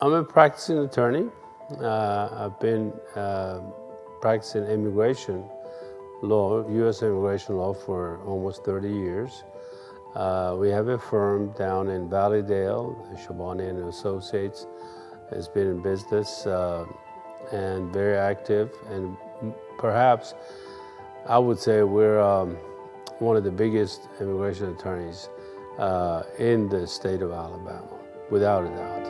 I'm a practicing attorney. I've been practicing immigration law, U.S. immigration law, for almost 30 years. We have a firm down in Valleydale, Shabani and Associates. Has been in business and very active, and perhaps I would say we're one of the biggest immigration attorneys in the state of Alabama, without a doubt.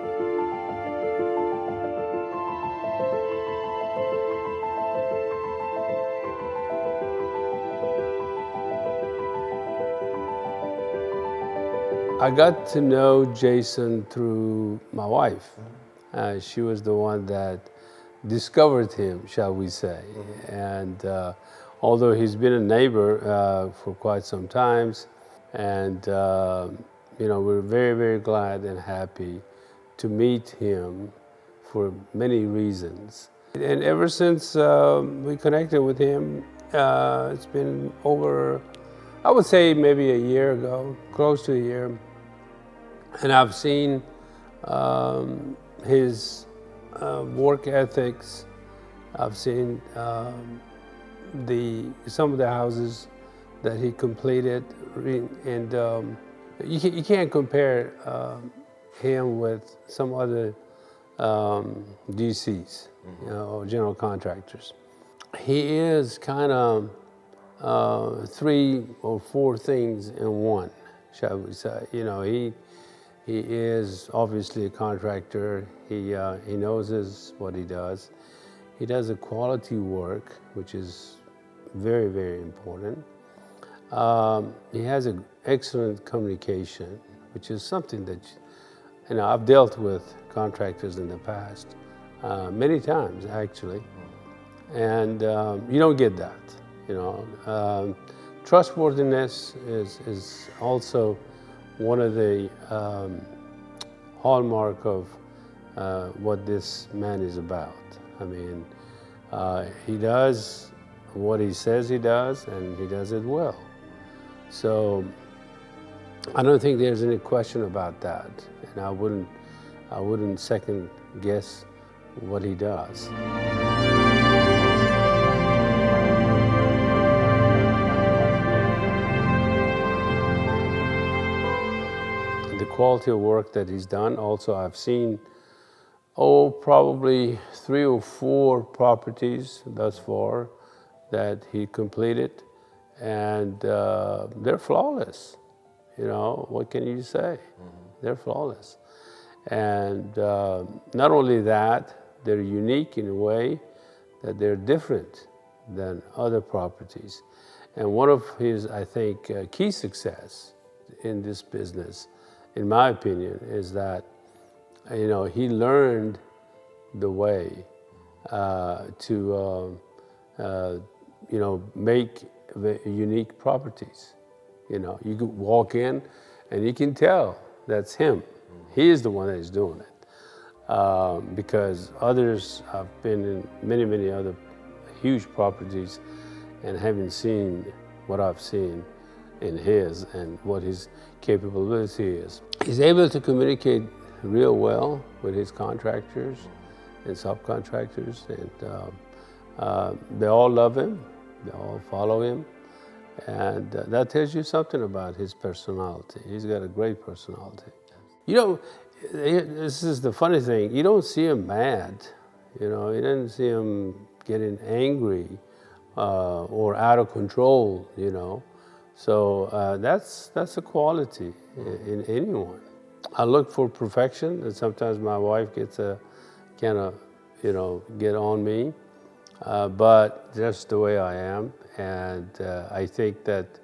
I got to know Jason through my wife. She was the one that discovered him, shall we say. And although he's been a neighbor for quite some times, and we're very, very glad and happy to meet him for many reasons. And ever since we connected with him, it's been over, I would say maybe a year ago, close to a year. And I've seen his work ethics. I've seen some of the houses that he completed, and you can't compare him with some other DCs, or general contractors. He is kind of 3 or 4 things in one, shall we say. He is obviously a contractor. He knows what he does. He does a quality work, which is very, very important. He has an excellent communication, which is something that, I've dealt with contractors in the past, many times actually, and you don't get that. Trustworthiness is also one of the hallmark of what this man is about. He does what he says he does, and he does it well. So I don't think there's any question about that, and I wouldn't second guess what he does. The quality of work that he's done, also I've seen, probably 3 or 4 properties thus far that he completed, and they're flawless. What can you say? They're flawless. And not only that, they're unique in a way that they're different than other properties. And one of his, I think, key success in this business, in my opinion, is that he learned the way to make unique properties. You can walk in and you can tell that's him. He is the one that is doing it. Because others have been in many, many other huge properties and haven't seen what I've seen in his and what his capability is. He's able to communicate real well with his contractors and subcontractors, and they all love him, they all follow him, and that tells you something about his personality. He's got a great personality. This is the funny thing, you don't see him mad, you didn't see him getting angry or out of control, So that's a quality in anyone. I look for perfection, and sometimes my wife gets get on me, but that's the way I am. And I think that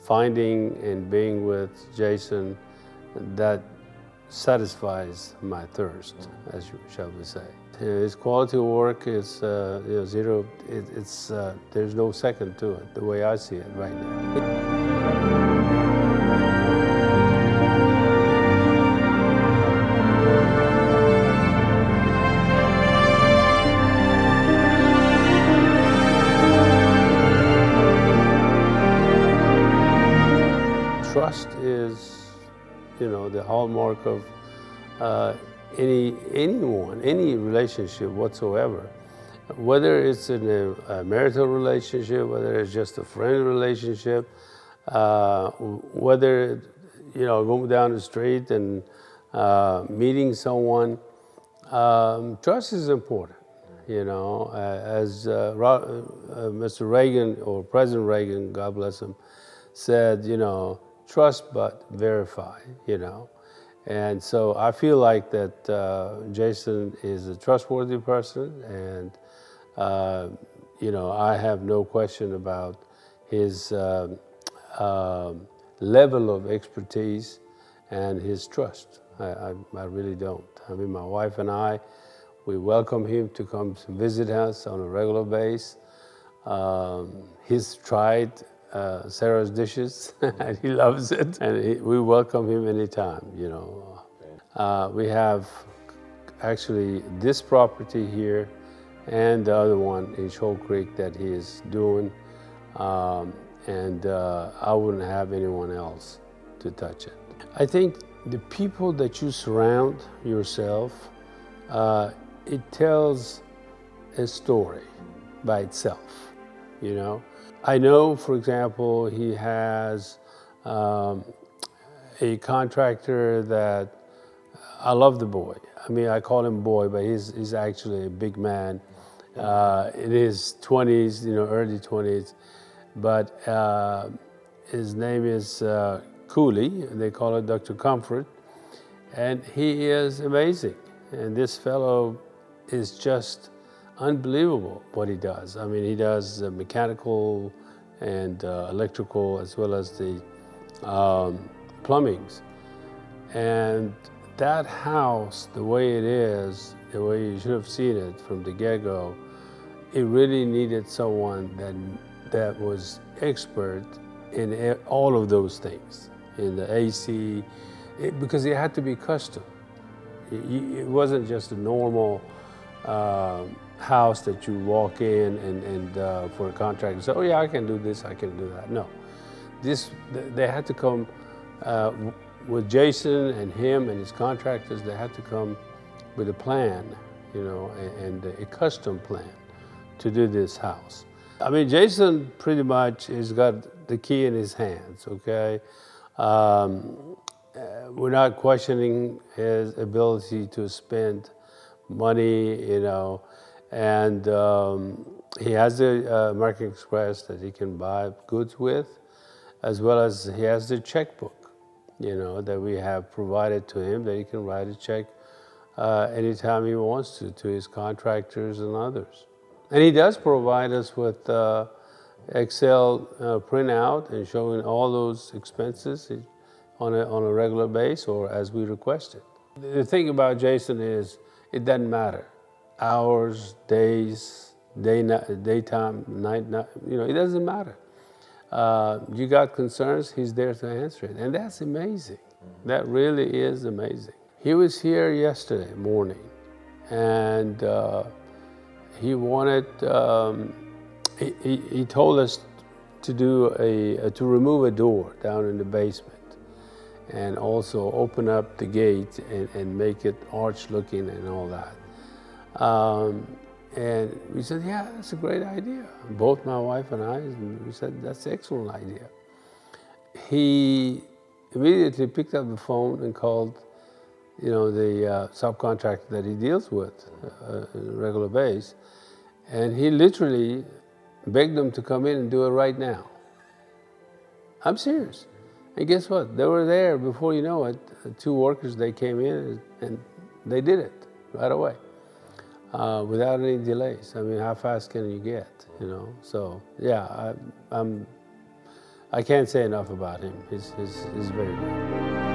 finding and being with Jason, that satisfies my thirst, shall we say. His quality of work is zero. There's no second to it, the way I see it right now. Trust is, the hallmark of any relationship whatsoever, whether it's in a marital relationship, whether it's just a friend relationship, whether going down the street and meeting someone, trust is important. As Mr. Reagan, or President Reagan, God bless him, said, trust but verify. And so I feel like that Jason is a trustworthy person, and I have no question about his level of expertise and his trust. I really don't. I mean, my wife and I, we welcome him to come to visit us on a regular basis. He's tried Sarah's dishes, and he loves it, and we welcome him anytime. We have actually this property here and the other one in Shoal Creek that he is doing, and I wouldn't have anyone else to touch it. I think the people that you surround yourself, it tells a story by itself. I know, for example, he has a contractor that, I love the boy. I mean, I call him boy, but he's actually a big man in his 20s, early 20s. But his name is Cooley, and they call it Dr. Comfort, and he is amazing. And this fellow is just unbelievable what he does. I mean, he does mechanical and electrical, as well as the plumbings. And that house, the way it is, the way you should have seen it from the get-go, it really needed someone that was expert in all of those things, in the AC, because it had to be custom. It wasn't just a normal house that you walk in and for a contractor say, oh yeah, I can do this, I can do that. No, they had to come with Jason and him and his contractors. They had to come with a plan, and a custom plan to do this house. I mean, Jason pretty much has got the key in his hands, okay? We're not questioning his ability to spend money, and he has the American Express that he can buy goods with, as well as he has the checkbook, that we have provided to him, that he can write a check anytime he wants to his contractors and others. And he does provide us with Excel printout and showing all those expenses on a regular basis, or as we request it. The thing about Jason is, it doesn't matter. Hours, days, daytime, night, it doesn't matter. You got concerns, he's there to answer it. And that's amazing. That really is amazing. He was here yesterday morning, and he wanted, he told us to do to remove a door down in the basement, and also open up the gate and make it arch looking and all that. And we said, yeah, that's a great idea. Both my wife and I, we said, that's an excellent idea. He immediately picked up the phone and called, the subcontractor that he deals with on a regular basis. And he literally begged them to come in and do it right now. I'm serious. And guess what? They were there before you know it. 2 workers, they came in and they did it right away without any delays. I mean, how fast can you get, So, yeah, I can't say enough about him. He's very good.